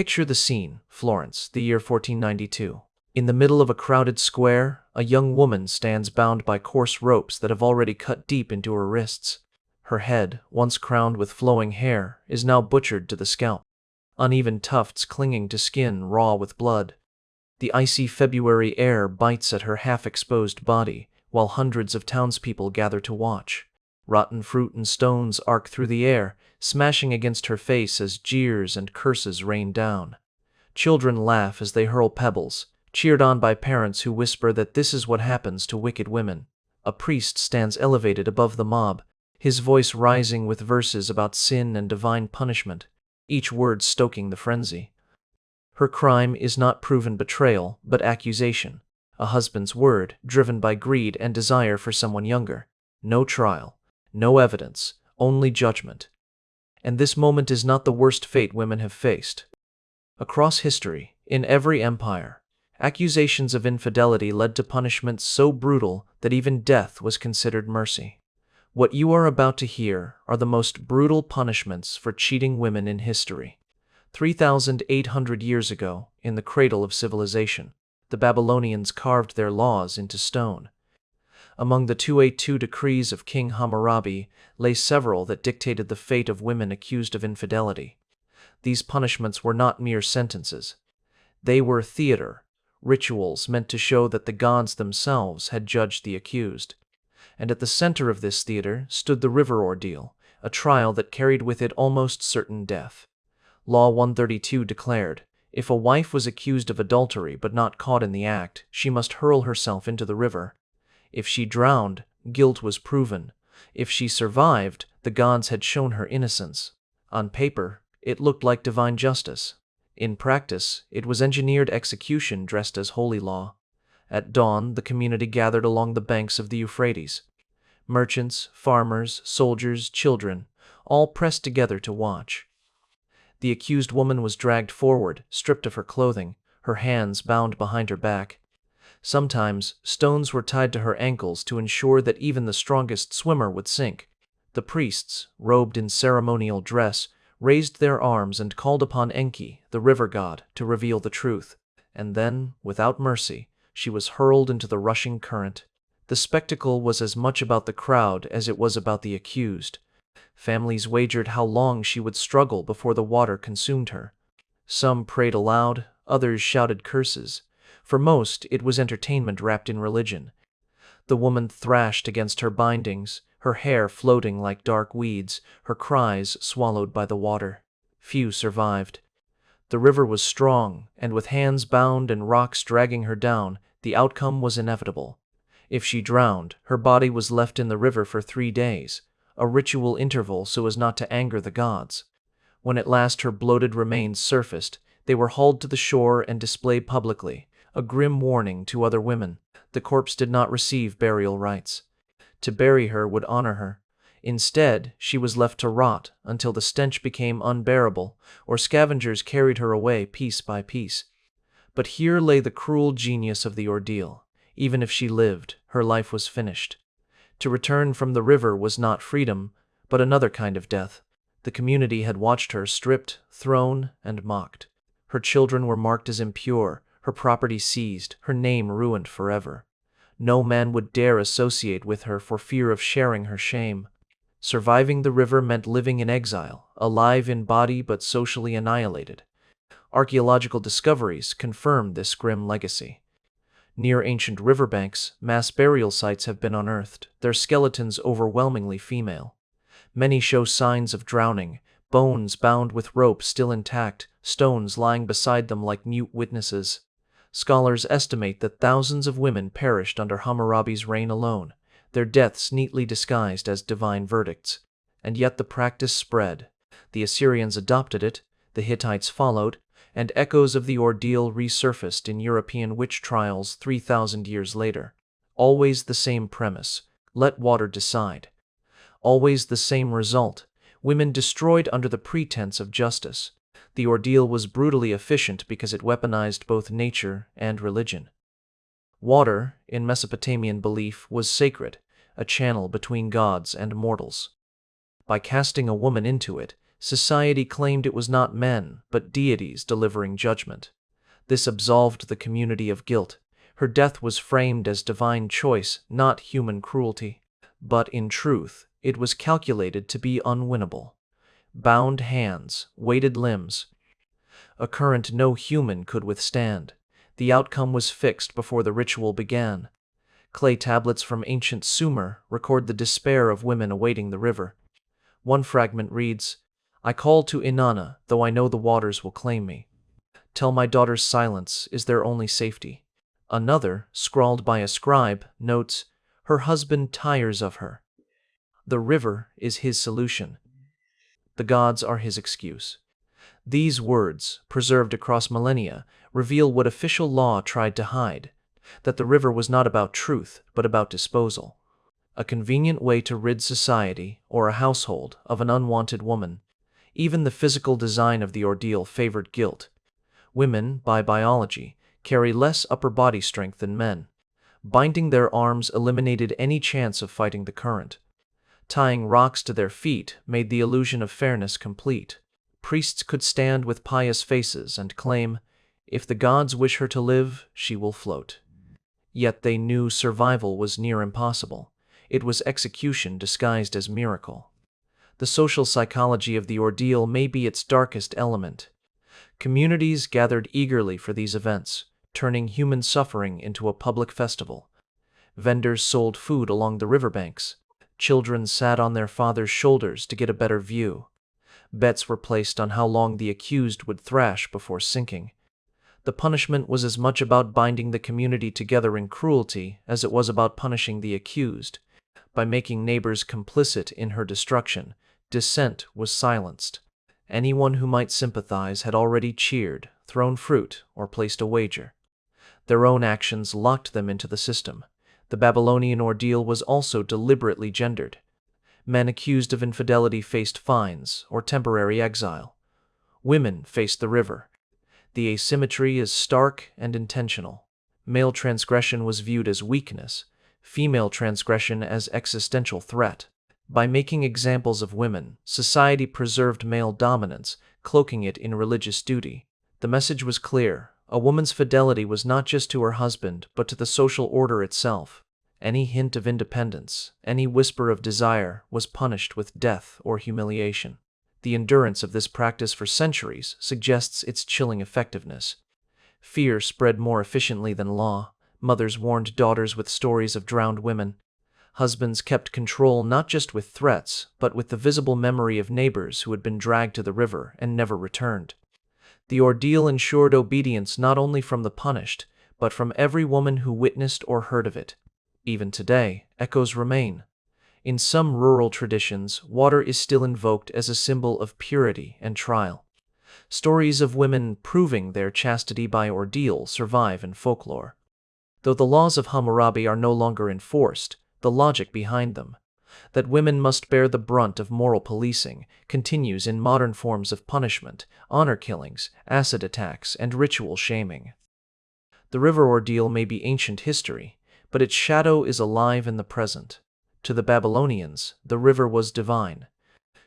Picture the scene, Florence, the year 1492. In the middle of a crowded square, a young woman stands bound by coarse ropes that have already cut deep into her wrists. Her head, once crowned with flowing hair, is now butchered to the scalp, uneven tufts clinging to skin raw with blood. The icy February air bites at her half-exposed body, while hundreds of townspeople gather to watch. Rotten fruit and stones arc through the air, smashing against her face as jeers and curses rain down. Children laugh as they hurl pebbles, cheered on by parents who whisper that this is what happens to wicked women. A priest stands elevated above the mob, his voice rising with verses about sin and divine punishment, each word stoking the frenzy. Her crime is not proven betrayal, but accusation, a husband's word driven by greed and desire for someone younger. No trial, no evidence, only judgment. And this moment is not the worst fate women have faced. Across history, in every empire, accusations of infidelity led to punishments so brutal that even death was considered mercy. What you are about to hear are the most brutal punishments for cheating women in history. 3,800 years ago, in the cradle of civilization, the Babylonians carved their laws into stone. Among the 282 decrees of King Hammurabi lay several that dictated the fate of women accused of infidelity. These punishments were not mere sentences. They were theater, rituals meant to show that the gods themselves had judged the accused. And at the center of this theater stood the river ordeal, a trial that carried with it almost certain death. Law 132 declared, if a wife was accused of adultery but not caught in the act, she must hurl herself into the river. If she drowned, guilt was proven. If she survived, the gods had shown her innocence. On paper, it looked like divine justice. In practice, it was engineered execution dressed as holy law. At dawn, the community gathered along the banks of the Euphrates. Merchants, farmers, soldiers, children, all pressed together to watch. The accused woman was dragged forward, stripped of her clothing, her hands bound behind her back. Sometimes, stones were tied to her ankles to ensure that even the strongest swimmer would sink. The priests, robed in ceremonial dress, raised their arms and called upon Enki, the river god, to reveal the truth. And then, without mercy, she was hurled into the rushing current. The spectacle was as much about the crowd as it was about the accused. Families wagered how long she would struggle before the water consumed her. Some prayed aloud, others shouted curses. For most, it was entertainment wrapped in religion. The woman thrashed against her bindings, her hair floating like dark weeds, her cries swallowed by the water. Few survived. The river was strong, and with hands bound and rocks dragging her down, the outcome was inevitable. If she drowned, her body was left in the river for 3 days, a ritual interval so as not to anger the gods. When at last her bloated remains surfaced, they were hauled to the shore and displayed publicly, a grim warning to other women. The corpse did not receive burial rites. To bury her would honor her. Instead, she was left to rot until the stench became unbearable, or scavengers carried her away piece by piece. But here lay the cruel genius of the ordeal. Even if she lived, her life was finished. To return from the river was not freedom, but another kind of death. The community had watched her stripped, thrown, and mocked. Her children were marked as impure, her property seized, her name ruined forever. No man would dare associate with her for fear of sharing her shame. Surviving the river meant living in exile, alive in body but socially annihilated. Archaeological discoveries confirmed this grim legacy. Near ancient riverbanks, mass burial sites have been unearthed, their skeletons overwhelmingly female. Many show signs of drowning, bones bound with rope still intact, stones lying beside them like mute witnesses. Scholars estimate that thousands of women perished under Hammurabi's reign alone, their deaths neatly disguised as divine verdicts. And yet the practice spread. The Assyrians adopted it, the Hittites followed, and echoes of the ordeal resurfaced in European witch trials 3,000 years later. Always the same premise: let water decide. Always the same result: women destroyed under the pretense of justice. The ordeal was brutally efficient because it weaponized both nature and religion. Water, in Mesopotamian belief, was sacred, a channel between gods and mortals. By casting a woman into it, Society claimed it was not men, but deities delivering judgment. This absolved the community of guilt. Her death was framed as divine choice, not human cruelty. But in truth, it was calculated to be unwinnable. Bound hands, weighted limbs, a current no human could withstand. The outcome was fixed before the ritual began. Clay tablets from ancient Sumer record the despair of women awaiting the river. One fragment reads, "I call to Inanna, though I know the waters will claim me. Tell my daughter's silence is their only safety." Another, scrawled by a scribe, notes, "Her husband tires of her. The river is his solution. The gods are his excuse." These words, preserved across millennia, reveal what official law tried to hide, that the river was not about truth, but about disposal. A convenient way to rid society, or a household, of an unwanted woman. Even the physical design of the ordeal favored guilt. Women, by biology, carry less upper body strength than men. Binding their arms eliminated any chance of fighting the current. Tying rocks to their feet made the illusion of fairness complete. Priests could stand with pious faces and claim, "If the gods wish her to live, she will float." Yet they knew survival was near impossible. It was execution disguised as miracle. The social psychology of the ordeal may be its darkest element. Communities gathered eagerly for these events, turning human suffering into a public festival. Vendors sold food along the riverbanks. Children sat on their fathers' shoulders to get a better view. Bets were placed on how long the accused would thrash before sinking. The punishment was as much about binding the community together in cruelty as it was about punishing the accused. By making neighbors complicit in her destruction, dissent was silenced. Anyone who might sympathize had already cheered, thrown fruit, or placed a wager. Their own actions locked them into the system. The Babylonian ordeal was also deliberately gendered. Men accused of infidelity faced fines or temporary exile. Women faced the river. The asymmetry is stark and intentional. Male transgression was viewed as weakness, female transgression as existential threat. By making examples of women, society preserved male dominance, cloaking it in religious duty. The message was clear: a woman's fidelity was not just to her husband, but to the social order itself. Any hint of independence, any whisper of desire, was punished with death or humiliation. The endurance of this practice for centuries suggests its chilling effectiveness. Fear spread more efficiently than law. Mothers warned daughters with stories of drowned women. Husbands kept control not just with threats, but with the visible memory of neighbors who had been dragged to the river and never returned. The ordeal ensured obedience not only from the punished, but from every woman who witnessed or heard of it. Even today, echoes remain. In some rural traditions, water is still invoked as a symbol of purity and trial. Stories of women proving their chastity by ordeal survive in folklore. Though the laws of Hammurabi are no longer enforced, the logic behind them, that women must bear the brunt of moral policing, continues in modern forms of punishment, honor killings, acid attacks, and ritual shaming. The river ordeal may be ancient history, but its shadow is alive in the present. To the Babylonians, the river was divine.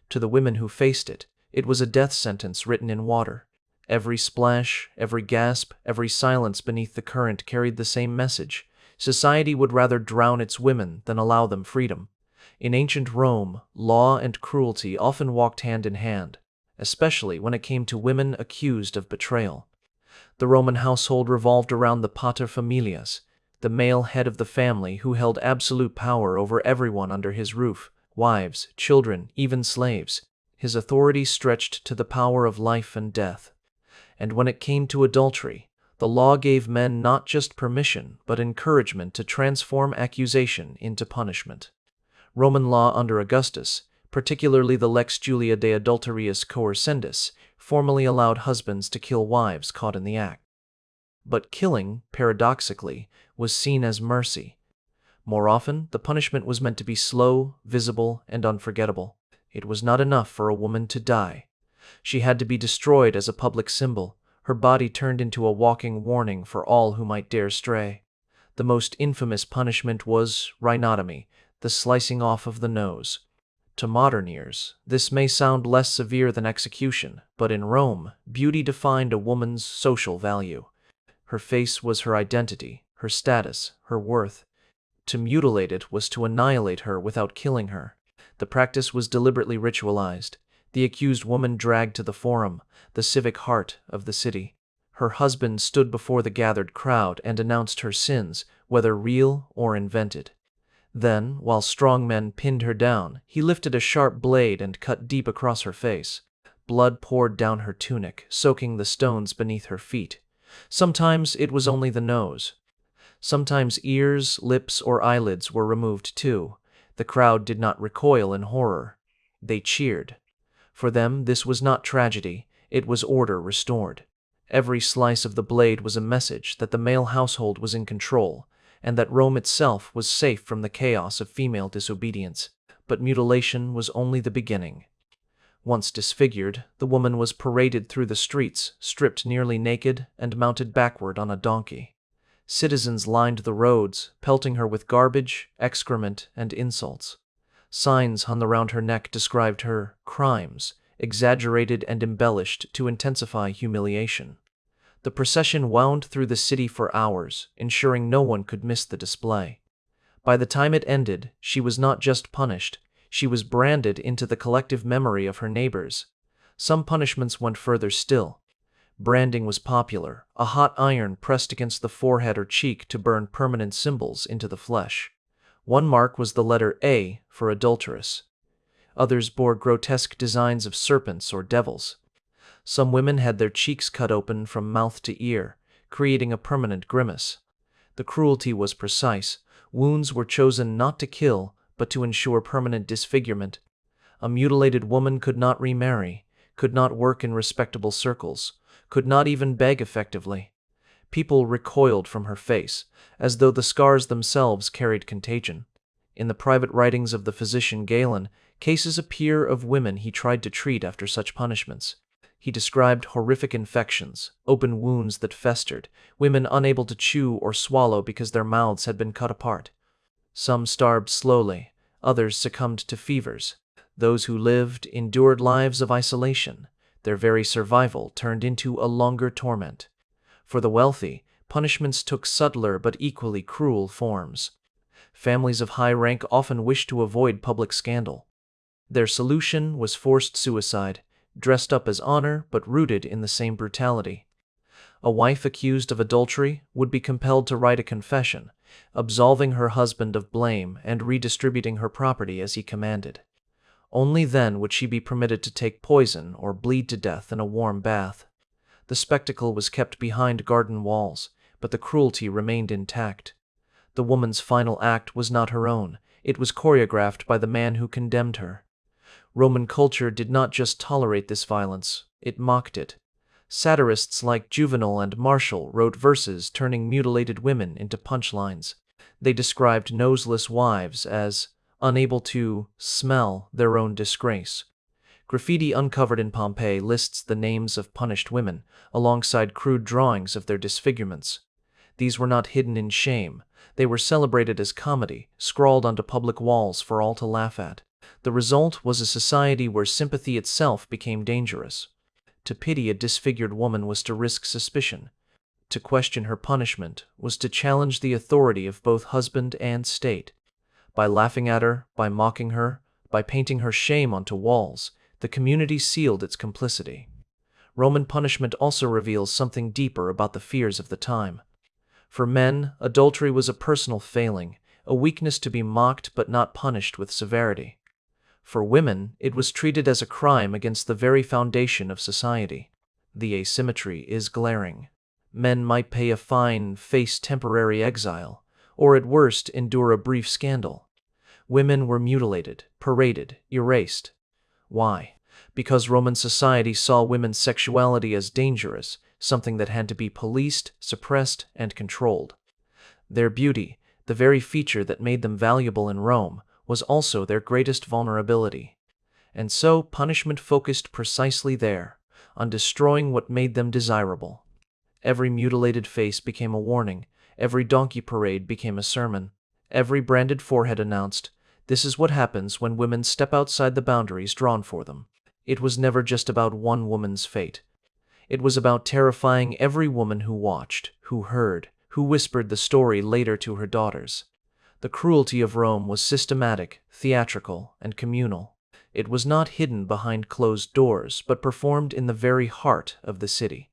To the women who faced it, it was a death sentence written in water. Every splash, every gasp, every silence beneath the current carried the same message. Society would rather drown its women than allow them freedom. In ancient Rome, law and cruelty often walked hand in hand, especially when it came to women accused of betrayal. The Roman household revolved around the paterfamilias, the male head of the family who held absolute power over everyone under his roof, wives, children, even slaves. His authority stretched to the power of life and death. And when it came to adultery, the law gave men not just permission, but encouragement to transform accusation into punishment. Roman law under Augustus, particularly the Lex Julia de Adulteriis Coercendis, formally allowed husbands to kill wives caught in the act. But killing, paradoxically, was seen as mercy. More often, the punishment was meant to be slow, visible, and unforgettable. It was not enough for a woman to die. She had to be destroyed as a public symbol, her body turned into a walking warning for all who might dare stray. The most infamous punishment was rhinotomy, the slicing off of the nose. To modern ears, this may sound less severe than execution, but in Rome, beauty defined a woman's social value. Her face was her identity, her status, her worth. To mutilate it was to annihilate her without killing her. The practice was deliberately ritualized. The accused woman dragged to the forum, the civic heart of the city. Her husband stood before the gathered crowd and announced her sins, whether real or invented. Then, while strong men pinned her down, he lifted a sharp blade and cut deep across her face. Blood poured down her tunic, soaking the stones beneath her feet. Sometimes it was only the nose. Sometimes ears, lips, or eyelids were removed too. The crowd did not recoil in horror. They cheered. For them, this was not tragedy, it was order restored. Every slice of the blade was a message that the male household was in control, and that Rome itself was safe from the chaos of female disobedience. But mutilation was only the beginning. Once disfigured, the woman was paraded through the streets, stripped nearly naked, and mounted backward on a donkey. Citizens lined the roads, pelting her with garbage, excrement, and insults. Signs hung around her neck described her crimes, exaggerated and embellished to intensify humiliation. The procession wound through the city for hours, ensuring no one could miss the display. By the time it ended, she was not just punished, she was branded into the collective memory of her neighbors. Some punishments went further still. Branding was popular, a hot iron pressed against the forehead or cheek to burn permanent symbols into the flesh. One mark was the letter A for adulteress. Others bore grotesque designs of serpents or devils. Some women had their cheeks cut open from mouth to ear, creating a permanent grimace. The cruelty was precise. Wounds were chosen not to kill, but to ensure permanent disfigurement. A mutilated woman could not remarry, could not work in respectable circles, could not even beg effectively. People recoiled from her face, as though the scars themselves carried contagion. In the private writings of the physician Galen, cases appear of women he tried to treat after such punishments. He described horrific infections, open wounds that festered, women unable to chew or swallow because their mouths had been cut apart. Some starved slowly, others succumbed to fevers. Those who lived endured lives of isolation. Their very survival turned into a longer torment. For the wealthy, punishments took subtler but equally cruel forms. Families of high rank often wished to avoid public scandal. Their solution was forced suicide, dressed up as honor but rooted in the same brutality. A wife accused of adultery would be compelled to write a confession, absolving her husband of blame and redistributing her property as he commanded. Only then would she be permitted to take poison or bleed to death in a warm bath. The spectacle was kept behind garden walls, but the cruelty remained intact. The woman's final act was not her own, it was choreographed by the man who condemned her. Roman culture did not just tolerate this violence, it mocked it. Satirists like Juvenal and Martial wrote verses turning mutilated women into punchlines. They described noseless wives as unable to smell their own disgrace. Graffiti uncovered in Pompeii lists the names of punished women, alongside crude drawings of their disfigurements. These were not hidden in shame, they were celebrated as comedy, scrawled onto public walls for all to laugh at. The result was a society where sympathy itself became dangerous. To pity a disfigured woman was to risk suspicion. To question her punishment was to challenge the authority of both husband and state. By laughing at her, by mocking her, by painting her shame onto walls, the community sealed its complicity. Roman punishment also reveals something deeper about the fears of the time. For men, adultery was a personal failing, a weakness to be mocked but not punished with severity. For women, it was treated as a crime against the very foundation of society. The asymmetry is glaring. Men might pay a fine, face temporary exile, or at worst endure a brief scandal. Women were mutilated, paraded, erased. Why? Because Roman society saw women's sexuality as dangerous, something that had to be policed, suppressed, and controlled. Their beauty, the very feature that made them valuable in Rome, was also their greatest vulnerability. And so punishment focused precisely there, on destroying what made them desirable. Every mutilated face became a warning, every donkey parade became a sermon, every branded forehead announced, This is what happens when women step outside the boundaries drawn for them. It was never just about one woman's fate. It was about terrifying every woman who watched, who heard, who whispered the story later to her daughters. The cruelty of Rome was systematic, theatrical, and communal. It was not hidden behind closed doors, but performed in the very heart of the city.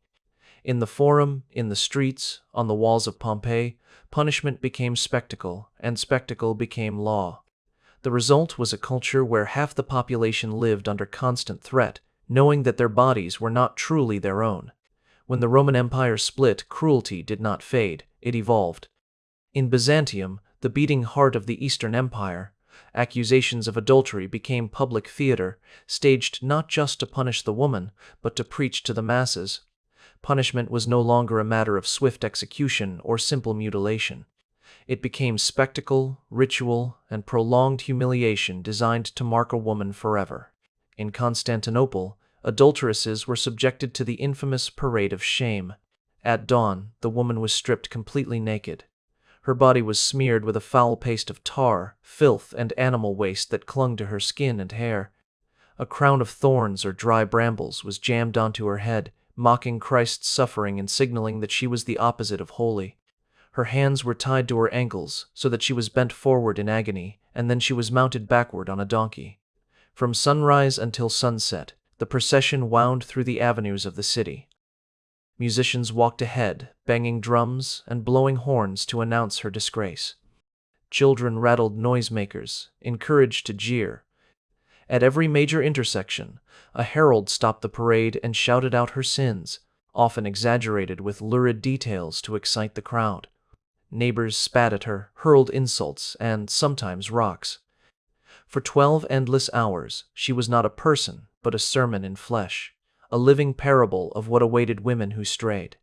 In the forum, in the streets, on the walls of Pompeii, punishment became spectacle, and spectacle became law. The result was a culture where half the population lived under constant threat, knowing that their bodies were not truly their own. When the Roman Empire split, cruelty did not fade, it evolved. In Byzantium, the beating heart of the Eastern Empire, accusations of adultery became public theater, staged not just to punish the woman, but to preach to the masses. Punishment was no longer a matter of swift execution or simple mutilation. It became spectacle, ritual, and prolonged humiliation designed to mark a woman forever. In Constantinople, adulteresses were subjected to the infamous parade of shame. At dawn, the woman was stripped completely naked. Her body was smeared with a foul paste of tar, filth, and animal waste that clung to her skin and hair. A crown of thorns or dry brambles was jammed onto her head, mocking Christ's suffering and signaling that she was the opposite of holy. Her hands were tied to her ankles so that she was bent forward in agony, and then she was mounted backward on a donkey. From sunrise until sunset, the procession wound through the avenues of the city. Musicians walked ahead, banging drums and blowing horns to announce her disgrace. Children rattled noisemakers, encouraged to jeer. At every major intersection, a herald stopped the parade and shouted out her sins, often exaggerated with lurid details to excite the crowd. Neighbors spat at her, hurled insults, and sometimes rocks. For 12 endless hours, she was not a person, but a sermon in flesh, a living parable of what awaited women who strayed.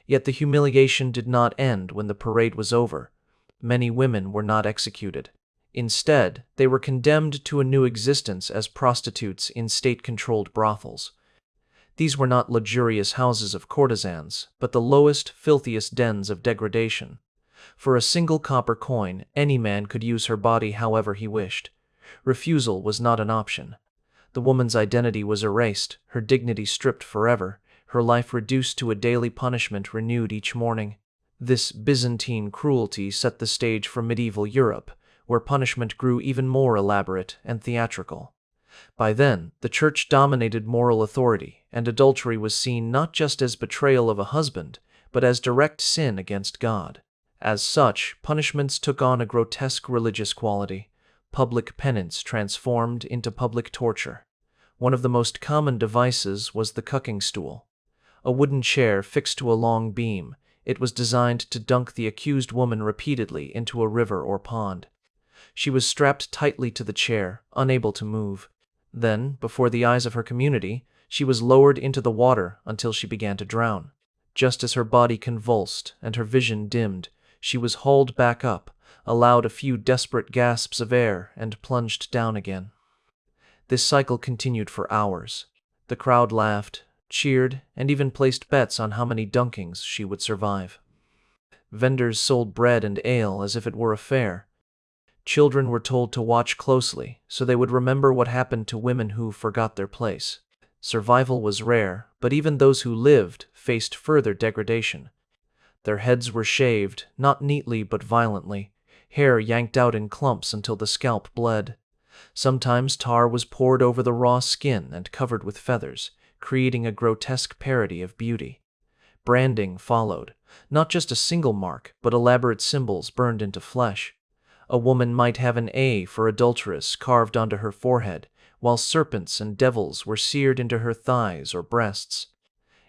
Yet the humiliation did not end when the parade was over. Many women were not executed. Instead, they were condemned to a new existence as prostitutes in state-controlled brothels. These were not luxurious houses of courtesans, but the lowest, filthiest dens of degradation. For a single copper coin, any man could use her body however he wished. Refusal was not an option. The woman's identity was erased, her dignity stripped forever, her life reduced to a daily punishment renewed each morning. This Byzantine cruelty set the stage for medieval Europe, where punishment grew even more elaborate and theatrical. By then, the church dominated moral authority, and adultery was seen not just as betrayal of a husband, but as direct sin against God. As such, punishments took on a grotesque religious quality. Public penance transformed into public torture. One of the most common devices was the cucking stool. A wooden chair fixed to a long beam, it was designed to dunk the accused woman repeatedly into a river or pond. She was strapped tightly to the chair, unable to move. Then, before the eyes of her community, she was lowered into the water until she began to drown. Just as her body convulsed and her vision dimmed, she was hauled back up, allowed a few desperate gasps of air, and plunged down again. This cycle continued for hours. The crowd laughed, cheered, and even placed bets on how many dunkings she would survive. Vendors sold bread and ale as if it were a fair. Children were told to watch closely so they would remember what happened to women who forgot their place. Survival was rare, but even those who lived faced further degradation. Their heads were shaved, not neatly but violently, hair yanked out in clumps until the scalp bled. Sometimes tar was poured over the raw skin and covered with feathers, creating a grotesque parody of beauty. Branding followed, not just a single mark, but elaborate symbols burned into flesh. A woman might have an A for adulteress carved onto her forehead, while serpents and devils were seared into her thighs or breasts.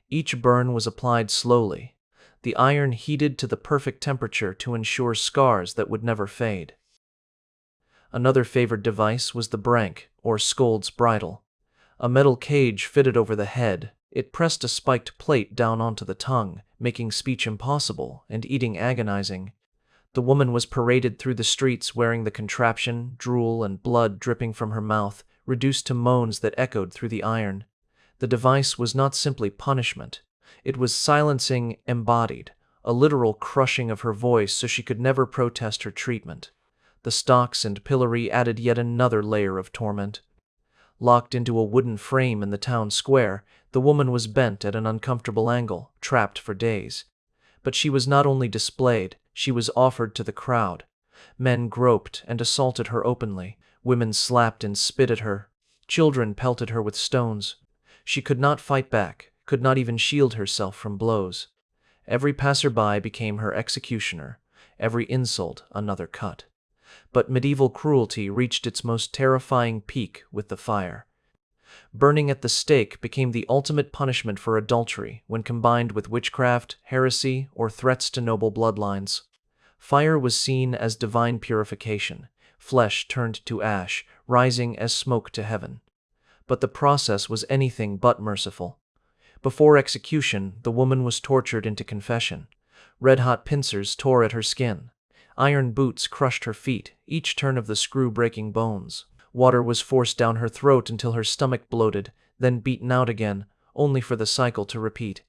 Each burn was applied slowly, the iron heated to the perfect temperature to ensure scars that would never fade. Another favored device was the brank, or scold's bridle. A metal cage fitted over the head, it pressed a spiked plate down onto the tongue, making speech impossible and eating agonizing. The woman was paraded through the streets wearing the contraption, drool and blood dripping from her mouth, reduced to moans that echoed through the iron. The device was not simply punishment. It was silencing embodied, a literal crushing of her voice so she could never protest her treatment. The stocks and pillory added yet another layer of torment. Locked into a wooden frame in the town square, the woman was bent at an uncomfortable angle, trapped for days. But she was not only displayed, she was offered to the crowd. Men groped and assaulted her openly. Women slapped and spit at her. Children pelted her with stones. She could not fight back, could not even shield herself from blows. Every passerby became her executioner, every insult another cut. But medieval cruelty reached its most terrifying peak with the fire. Burning at the stake became the ultimate punishment for adultery when combined with witchcraft, heresy, or threats to noble bloodlines. Fire was seen as divine purification, flesh turned to ash, rising as smoke to heaven. But the process was anything but merciful. Before execution, the woman was tortured into confession. Red-hot pincers tore at her skin. Iron boots crushed her feet, each turn of the screw breaking bones. Water was forced down her throat until her stomach bloated, then beaten out again, only for the cycle to repeat.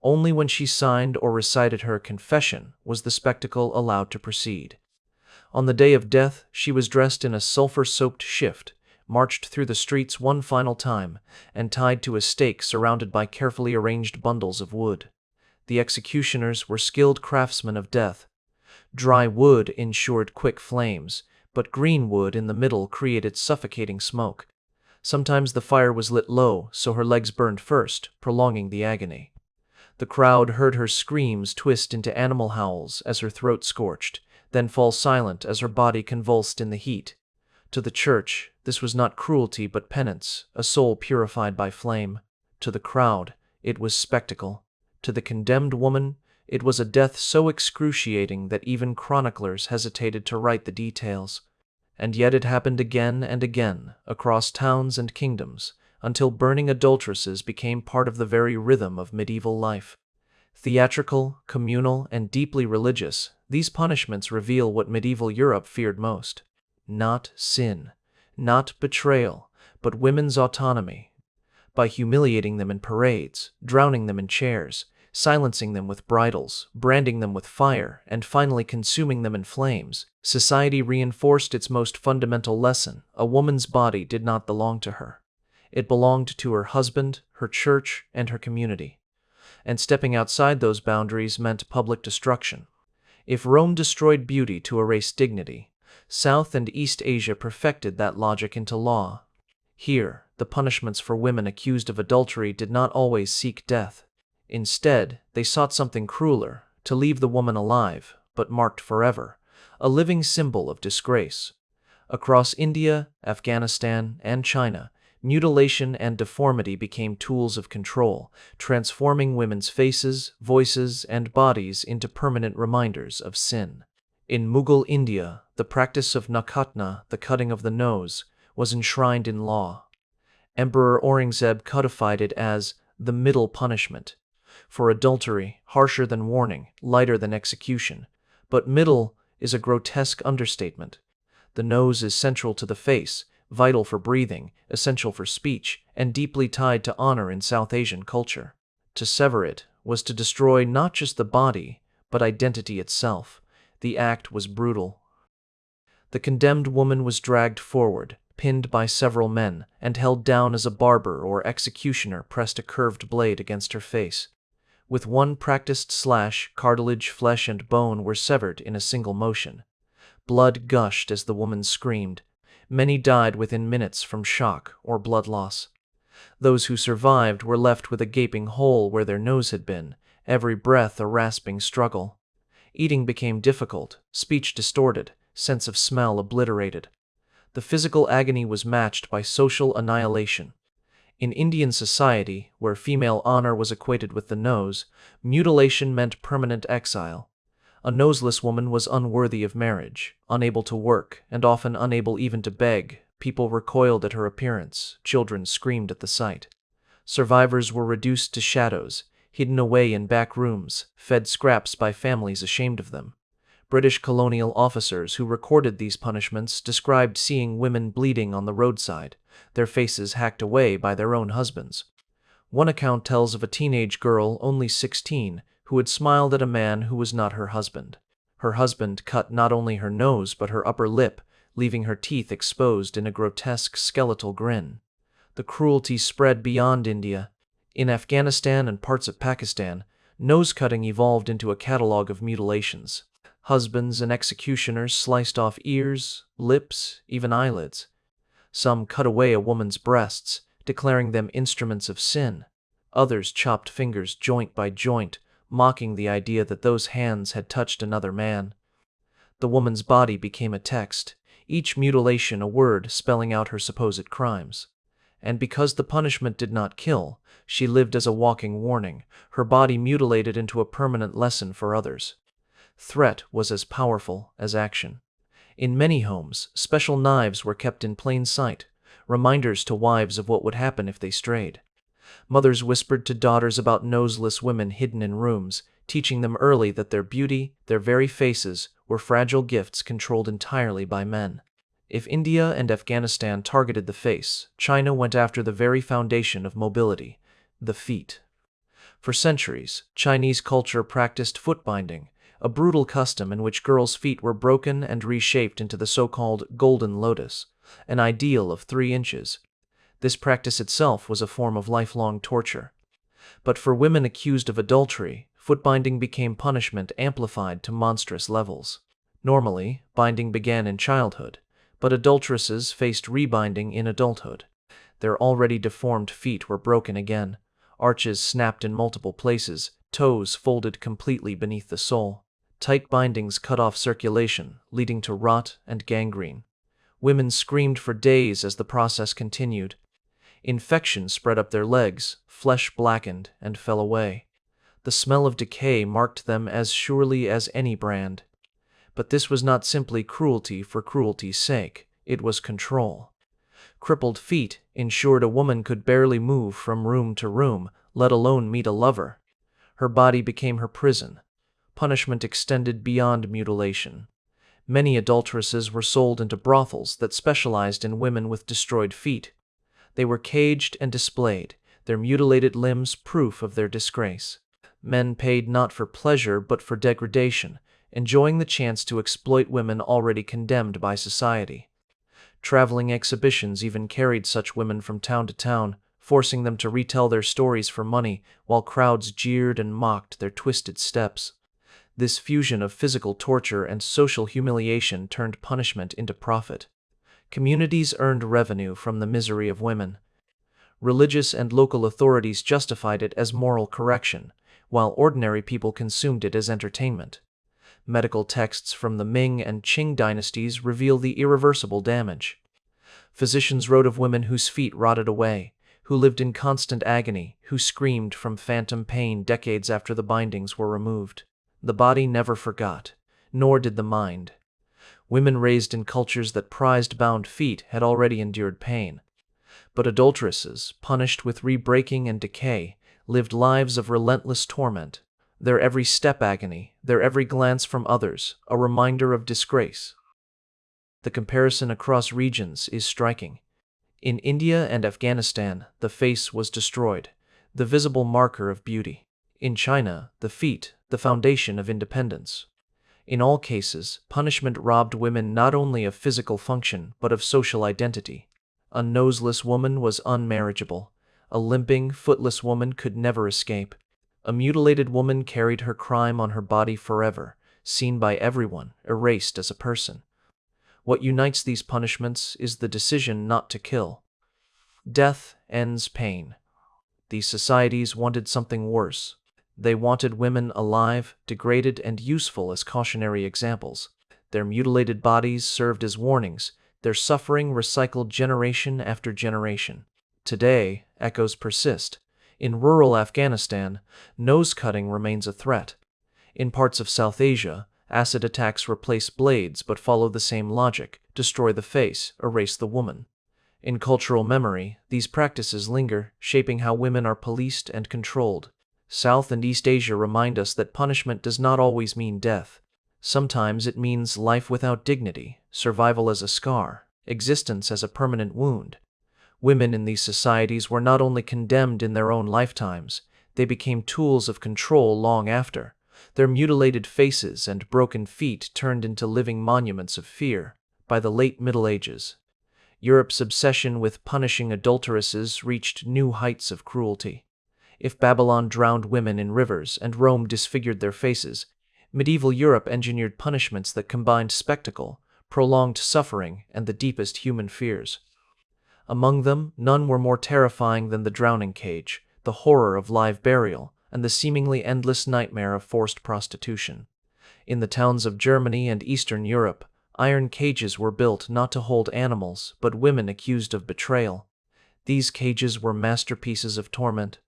Only when she signed or recited her confession was the spectacle allowed to proceed. On the day of death, she was dressed in a sulfur-soaked shift, marched through the streets one final time, and tied to a stake surrounded by carefully arranged bundles of wood. The executioners were skilled craftsmen of death. Dry wood ensured quick flames, but green wood in the middle created suffocating smoke. Sometimes the fire was lit low, so her legs burned first, prolonging the agony. The crowd heard her screams twist into animal howls as her throat scorched, then fall silent as her body convulsed in the heat. To the church, this was not cruelty but penance, a soul purified by flame. To the crowd, it was spectacle. To the condemned woman, it was a death so excruciating that even chroniclers hesitated to write the details. And yet it happened again and again, across towns and kingdoms, until burning adulteresses became part of the very rhythm of medieval life. Theatrical, communal, and deeply religious, these punishments reveal what medieval Europe feared most. Not sin, not betrayal, but women's autonomy. By humiliating them in parades, drowning them in chairs, silencing them with bridles, branding them with fire, and finally consuming them in flames, society reinforced its most fundamental lesson: a woman's body did not belong to her. It belonged to her husband, her church, and her community. And stepping outside those boundaries meant public destruction. If Rome destroyed beauty to erase dignity, South and East Asia perfected that logic into law. Here, the punishments for women accused of adultery did not always seek death. Instead, they sought something crueler, to leave the woman alive, but marked forever, a living symbol of disgrace. Across India, Afghanistan, and China, mutilation and deformity became tools of control, transforming women's faces, voices, and bodies into permanent reminders of sin. In Mughal India, the practice of nakhatna, the cutting of the nose, was enshrined in law. Emperor Aurangzeb codified it as the middle punishment. For adultery, harsher than warning, lighter than execution. But middle is a grotesque understatement. The nose is central to the face, vital for breathing, essential for speech, and deeply tied to honor in South Asian culture. To sever it was to destroy not just the body, but identity itself. The act was brutal. The condemned woman was dragged forward, pinned by several men, and held down as a barber or executioner pressed a curved blade against her face. With one practiced slash, cartilage, flesh, and bone were severed in a single motion. Blood gushed as the woman screamed. Many died within minutes from shock or blood loss. Those who survived were left with a gaping hole where their nose had been, every breath a rasping struggle. Eating became difficult, speech distorted, sense of smell obliterated. The physical agony was matched by social annihilation. In Indian society, where female honor was equated with the nose, mutilation meant permanent exile. A noseless woman was unworthy of marriage, unable to work, and often unable even to beg. People recoiled at her appearance, children screamed at the sight. Survivors were reduced to shadows, hidden away in back rooms, fed scraps by families ashamed of them. British colonial officers who recorded these punishments described seeing women bleeding on the roadside, their faces hacked away by their own husbands. One account tells of a teenage girl, only 16, who had smiled at a man who was not her husband. Her husband cut not only her nose but her upper lip, leaving her teeth exposed in a grotesque skeletal grin. The cruelty spread beyond India. In Afghanistan and parts of Pakistan, nose-cutting evolved into a catalogue of mutilations. Husbands and executioners sliced off ears, lips, even eyelids. Some cut away a woman's breasts, declaring them instruments of sin. Others chopped fingers joint by joint, mocking the idea that those hands had touched another man. The woman's body became a text, each mutilation a word spelling out her supposed crimes. And because the punishment did not kill, she lived as a walking warning, her body mutilated into a permanent lesson for others. Threat was as powerful as action. In many homes, special knives were kept in plain sight, reminders to wives of what would happen if they strayed. Mothers whispered to daughters about noseless women hidden in rooms, teaching them early that their beauty, their very faces, were fragile gifts controlled entirely by men. If India and Afghanistan targeted the face, China went after the very foundation of mobility, the feet. For centuries, Chinese culture practiced foot binding, a brutal custom in which girls' feet were broken and reshaped into the so-called golden lotus, an ideal of 3 inches. This practice itself was a form of lifelong torture. But for women accused of adultery, foot binding became punishment amplified to monstrous levels. Normally, binding began in childhood, but adulteresses faced rebinding in adulthood. Their already deformed feet were broken again, arches snapped in multiple places, toes folded completely beneath the sole. Tight bindings cut off circulation, leading to rot and gangrene. Women screamed for days as the process continued. Infection spread up their legs, flesh blackened and fell away. The smell of decay marked them as surely as any brand. But this was not simply cruelty for cruelty's sake, it was control. Crippled feet ensured a woman could barely move from room to room, let alone meet a lover. Her body became her prison. Punishment extended beyond mutilation. Many adulteresses were sold into brothels that specialized in women with destroyed feet. They were caged and displayed, their mutilated limbs proof of their disgrace. Men paid not for pleasure but for degradation, enjoying the chance to exploit women already condemned by society. Traveling exhibitions even carried such women from town to town, forcing them to retell their stories for money, while crowds jeered and mocked their twisted steps. This fusion of physical torture and social humiliation turned punishment into profit. Communities earned revenue from the misery of women. Religious and local authorities justified it as moral correction, while ordinary people consumed it as entertainment. Medical texts from the Ming and Qing dynasties reveal the irreversible damage. Physicians wrote of women whose feet rotted away, who lived in constant agony, who screamed from phantom pain decades after the bindings were removed. The body never forgot, nor did the mind. Women raised in cultures that prized bound feet had already endured pain. But adulteresses, punished with re-breaking and decay, lived lives of relentless torment. Their every step agony, their every glance from others, a reminder of disgrace. The comparison across regions is striking. In India and Afghanistan, the face was destroyed, the visible marker of beauty. In China, the feet, the foundation of independence. In all cases, punishment robbed women not only of physical function but of social identity. A noseless woman was unmarriageable. A limping, footless woman could never escape. A mutilated woman carried her crime on her body forever, seen by everyone, erased as a person. What unites these punishments is the decision not to kill. Death ends pain. These societies wanted something worse. They wanted women alive, degraded, and useful as cautionary examples. Their mutilated bodies served as warnings, their suffering recycled generation after generation. Today, echoes persist. In rural Afghanistan, nose-cutting remains a threat. In parts of South Asia, acid attacks replace blades but follow the same logic: destroy the face, erase the woman. In cultural memory, these practices linger, shaping how women are policed and controlled. South and East Asia remind us that punishment does not always mean death. Sometimes it means life without dignity, survival as a scar, existence as a permanent wound. Women in these societies were not only condemned in their own lifetimes, they became tools of control long after, their mutilated faces and broken feet turned into living monuments of fear. By the late Middle Ages, Europe's obsession with punishing adulteresses reached new heights of cruelty. If Babylon drowned women in rivers and Rome disfigured their faces, medieval Europe engineered punishments that combined spectacle, prolonged suffering, and the deepest human fears. Among them, none were more terrifying than the drowning cage, the horror of live burial, and the seemingly endless nightmare of forced prostitution. In the towns of Germany and Eastern Europe, iron cages were built not to hold animals, but women accused of betrayal. These cages were masterpieces of torment,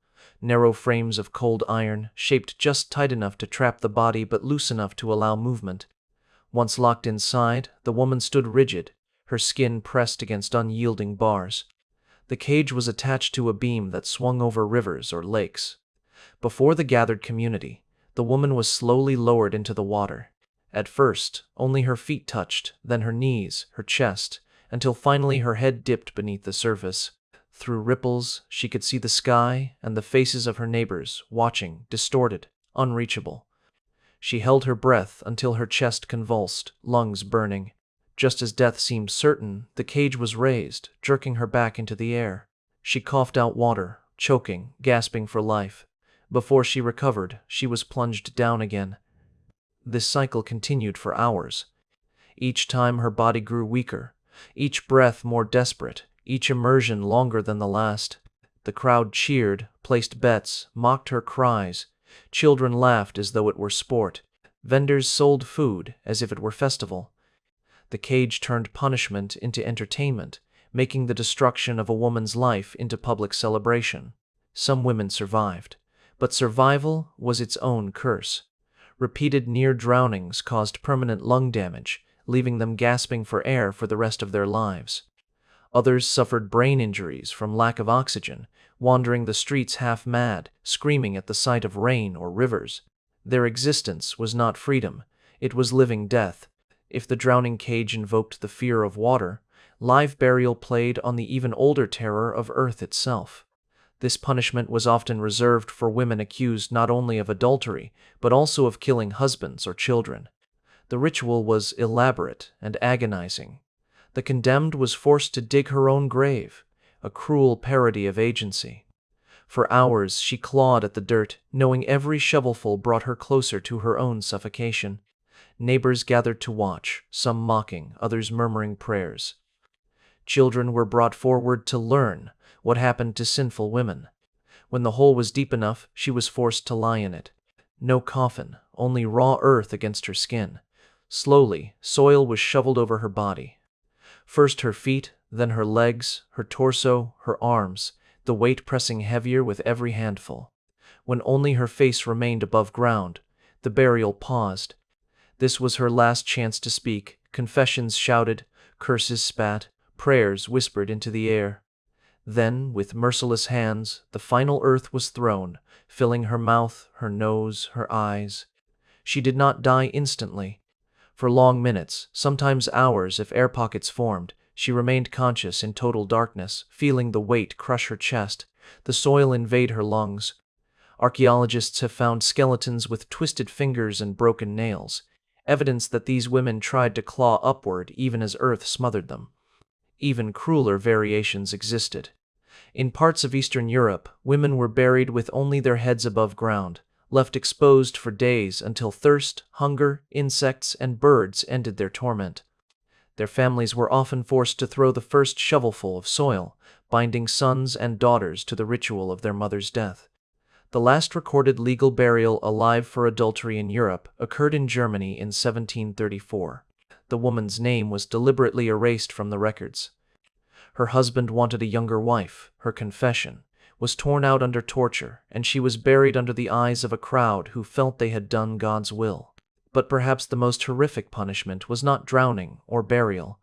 narrow frames of cold iron, shaped just tight enough to trap the body but loose enough to allow movement. Once locked inside, the woman stood rigid, her skin pressed against unyielding bars. The cage was attached to a beam that swung over rivers or lakes. Before the gathered community, the woman was slowly lowered into the water. At first, only her feet touched, then her knees, her chest, until finally her head dipped beneath the surface. Through ripples, she could see the sky and the faces of her neighbors, watching, distorted, unreachable. She held her breath until her chest convulsed, lungs burning. Just as death seemed certain, the cage was raised, jerking her back into the air. She coughed out water, choking, gasping for life. Before she recovered, she was plunged down again. This cycle continued for hours. Each time her body grew weaker, each breath more desperate, each immersion longer than the last. The crowd cheered, placed bets, mocked her cries. Children laughed as though it were sport. Vendors sold food as if it were festival. The cage turned punishment into entertainment, making the destruction of a woman's life into public celebration. Some women survived, but survival was its own curse. Repeated near drownings caused permanent lung damage, leaving them gasping for air for the rest of their lives. Others suffered brain injuries from lack of oxygen, wandering the streets half mad, screaming at the sight of rain or rivers. Their existence was not freedom, it was living death. If the drowning cage invoked the fear of water, live burial played on the even older terror of earth itself. This punishment was often reserved for women accused not only of adultery, but also of killing husbands or children. The ritual was elaborate and agonizing. The condemned was forced to dig her own grave, a cruel parody of agency. For hours she clawed at the dirt, knowing every shovelful brought her closer to her own suffocation. Neighbors gathered to watch, some mocking, others murmuring prayers. Children were brought forward to learn what happened to sinful women. When the hole was deep enough, she was forced to lie in it. No coffin, only raw earth against her skin. Slowly, soil was shoveled over her body. First her feet, then her legs, her torso, her arms, the weight pressing heavier with every handful. When only her face remained above ground, the burial paused. This was her last chance to speak. Confessions shouted, curses spat, prayers whispered into the air. Then, with merciless hands, the final earth was thrown, filling her mouth, her nose, her eyes. She did not die instantly. For long minutes, sometimes hours if air pockets formed, she remained conscious in total darkness, feeling the weight crush her chest, the soil invade her lungs. Archaeologists have found skeletons with twisted fingers and broken nails, evidence that these women tried to claw upward even as earth smothered them. Even crueler variations existed. In parts of Eastern Europe, women were buried with only their heads above ground, left exposed for days until thirst, hunger, insects, and birds ended their torment. Their families were often forced to throw the first shovelful of soil, binding sons and daughters to the ritual of their mother's death. The last recorded legal burial alive for adultery in Europe occurred in Germany in 1734. The woman's name was deliberately erased from the records. Her husband wanted a younger wife. Her confession was torn out under torture, and she was buried under the eyes of a crowd who felt they had done God's will. But perhaps the most horrific punishment was not drowning or burial.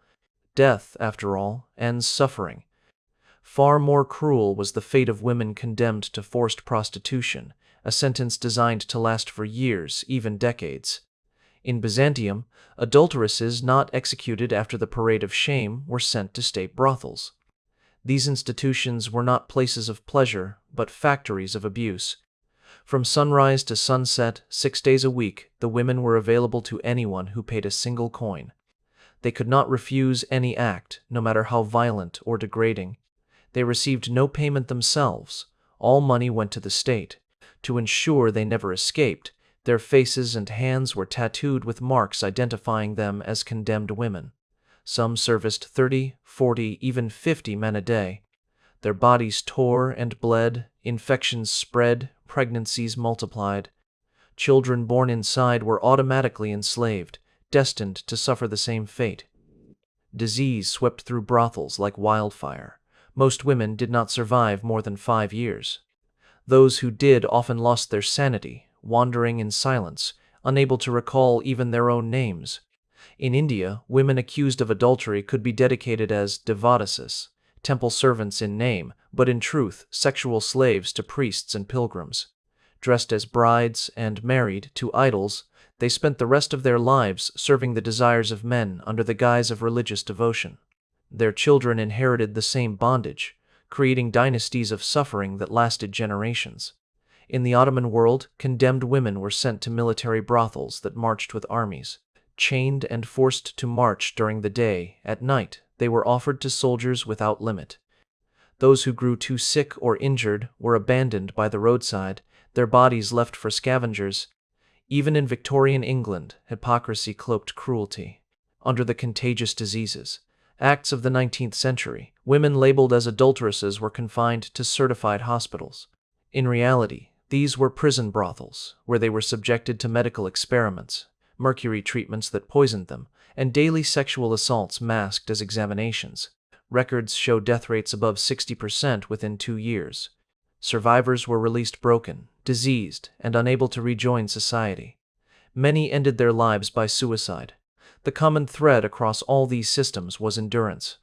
Death, after all, ends suffering. Far more cruel was the fate of women condemned to forced prostitution, a sentence designed to last for years, even decades. In Byzantium, adulteresses not executed after the Parade of Shame were sent to state brothels. These institutions were not places of pleasure, but factories of abuse. From sunrise to sunset, 6 days a week, the women were available to anyone who paid a single coin. They could not refuse any act, no matter how violent or degrading. They received no payment themselves. All money went to the state. To ensure they never escaped, their faces and hands were tattooed with marks identifying them as condemned women. Some serviced 30, 40, even 50 men a day. Their bodies tore and bled, infections spread, pregnancies multiplied. Children born inside were automatically enslaved, destined to suffer the same fate. Disease swept through brothels like wildfire. Most women did not survive more than 5 years. Those who did often lost their sanity, wandering in silence, unable to recall even their own names. In India, women accused of adultery could be dedicated as devadasis, temple servants in name, but in truth sexual slaves to priests and pilgrims. Dressed as brides and married to idols, they spent the rest of their lives serving the desires of men under the guise of religious devotion. Their children inherited the same bondage, creating dynasties of suffering that lasted generations. In the Ottoman world, condemned women were sent to military brothels that marched with armies. Chained and forced to march during the day, at night, they were offered to soldiers without limit. Those who grew too sick or injured were abandoned by the roadside, their bodies left for scavengers. Even in Victorian England, hypocrisy cloaked cruelty. Under the contagious diseases, acts of the 19th century, women labeled as adulteresses were confined to certified hospitals. In reality, these were prison brothels, where they were subjected to medical experiments, mercury treatments that poisoned them, and daily sexual assaults masked as examinations. Records show death rates above 60% within 2 years. Survivors were released broken, diseased, and unable to rejoin society. Many ended their lives by suicide. The common thread across all these systems was endurance.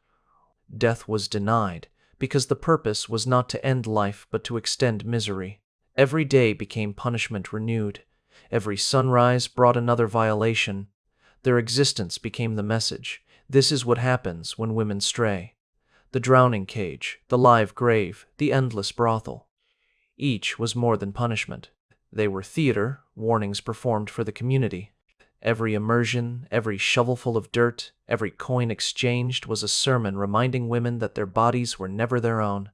Death was denied, because the purpose was not to end life but to extend misery. Every day became punishment renewed. Every sunrise brought another violation. Their existence became the message. This is what happens when women stray. The drowning cage, the live grave, the endless brothel. Each was more than punishment. They were theater, warnings performed for the community. Every immersion, every shovelful of dirt, every coin exchanged was a sermon reminding women that their bodies were never their own.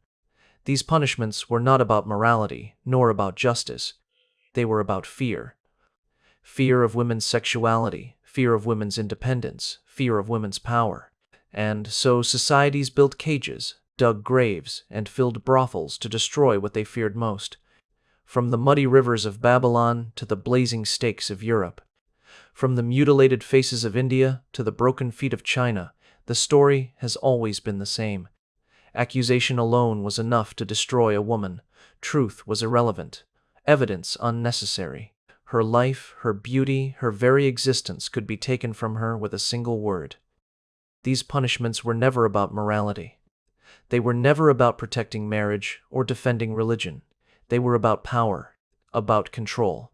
These punishments were not about morality, nor about justice. They were about fear. Fear of women's sexuality, fear of women's independence, fear of women's power. And so societies built cages, dug graves, and filled brothels to destroy what they feared most. From the muddy rivers of Babylon to the blazing stakes of Europe. From the mutilated faces of India to the broken feet of China, the story has always been the same. Accusation alone was enough to destroy a woman. Truth was irrelevant. Evidence unnecessary. Her life, her beauty, her very existence could be taken from her with a single word. These punishments were never about morality. They were never about protecting marriage or defending religion. They were about power, about control,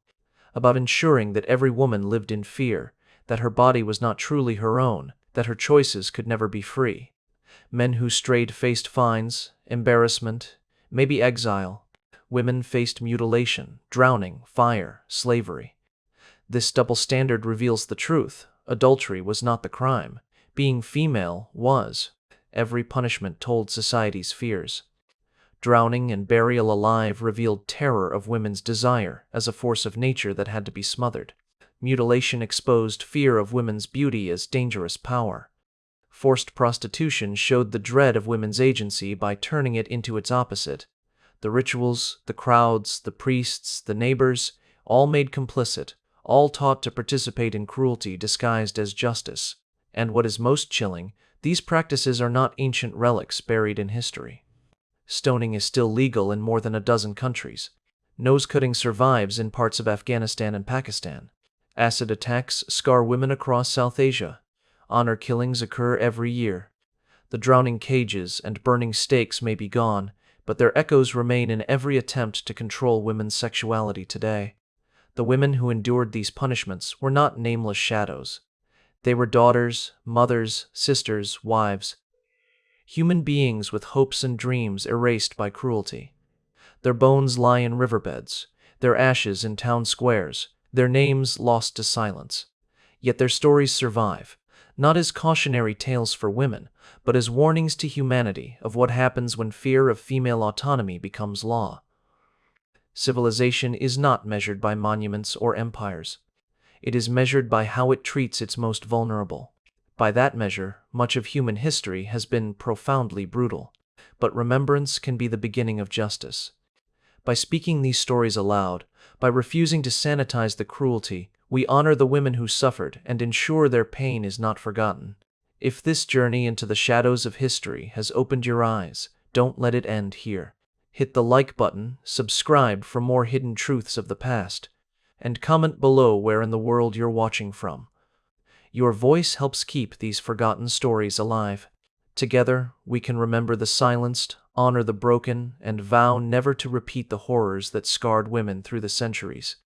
about ensuring that every woman lived in fear, that her body was not truly her own, that her choices could never be free. Men who strayed faced fines, embarrassment, maybe exile. Women faced mutilation, drowning, fire, slavery. This double standard reveals the truth. Adultery was not the crime. Being female was. Every punishment told society's fears. Drowning and burial alive revealed terror of women's desire as a force of nature that had to be smothered. Mutilation exposed fear of women's beauty as dangerous power. Forced prostitution showed the dread of women's agency by turning it into its opposite. The rituals, the crowds, the priests, the neighbors, all made complicit, all taught to participate in cruelty disguised as justice. And what is most chilling, these practices are not ancient relics buried in history. Stoning is still legal in more than a dozen countries. Nose-cutting survives in parts of Afghanistan and Pakistan. Acid attacks scar women across South Asia. Honor killings occur every year. The drowning cages and burning stakes may be gone, but their echoes remain in every attempt to control women's sexuality today. The women who endured these punishments were not nameless shadows. They were daughters, mothers, sisters, wives. Human beings with hopes and dreams erased by cruelty. Their bones lie in riverbeds. their ashes in town squares, their names lost to silence. Yet their stories survive, not as cautionary tales for women, but as warnings to humanity of what happens when fear of female autonomy becomes law. Civilization is not measured by monuments or empires. It is measured by how it treats its most vulnerable. By that measure, much of human history has been profoundly brutal. But remembrance can be the beginning of justice. By speaking these stories aloud, by refusing to sanitize the cruelty, we honor the women who suffered and ensure their pain is not forgotten. If this journey into the shadows of history has opened your eyes, don't let it end here. Hit the like button, subscribe for more hidden truths of the past, and comment below where in the world you're watching from. Your voice helps keep these forgotten stories alive. Together, we can remember the silenced, honor the broken, and vow never to repeat the horrors that scarred women through the centuries.